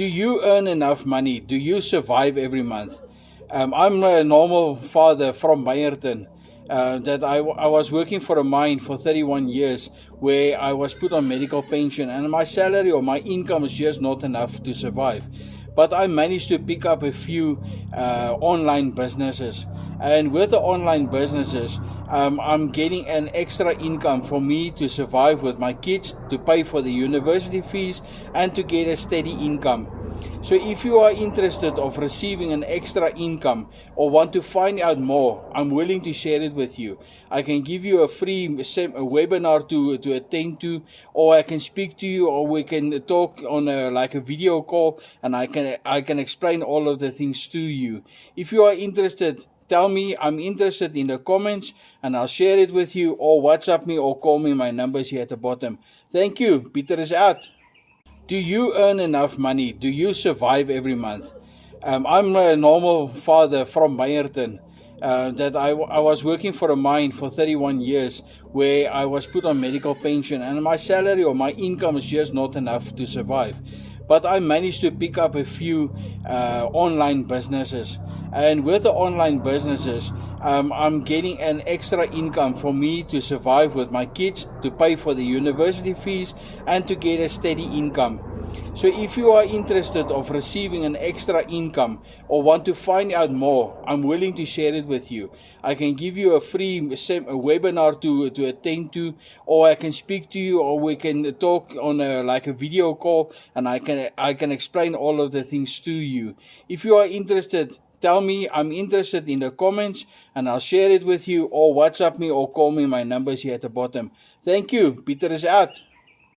Do you earn enough money? Do you survive every month? I'm a normal father from Meyerton. I was working for a mine for 31 years where I was put on medical pension and my salary or my income is just not enough to survive. But I managed to pick up a few online businesses. And with the online businesses, I'm getting an extra income for me to survive with my kids, to pay for the university fees, and to get a steady income. So if you are interested of receiving an extra income or want to find out more, I'm willing to share it with you. I can give you a free webinar to attend to, or I can speak to you, or we can talk on a video call, and I can explain all of the things to you. If you are interested, tell me I'm interested in the comments and I'll share it with you, or WhatsApp me or call me. My number is here at the bottom. Thank you. Peter is out. Do you earn enough money? Do you survive every month? I'm a normal father from Meyerton. I was working for a mine for 31 years where I was put on medical pension and my salary or my income is just not enough to survive. But I managed to pick up a few online businesses. And with the online businesses, I'm getting an extra income for me to survive with my kids, to pay for the university fees, and to get a steady income. So if you are interested of receiving an extra income or want to find out more, I'm willing to share it with you. I can give you a free webinar to attend to, or I can speak to you, or we can talk on a video call, and I can explain all of the things to you. If you are interested, tell me I'm interested in the comments and I'll share it with you, or WhatsApp me or call me. My number is here at the bottom. Thank you. Peter is out.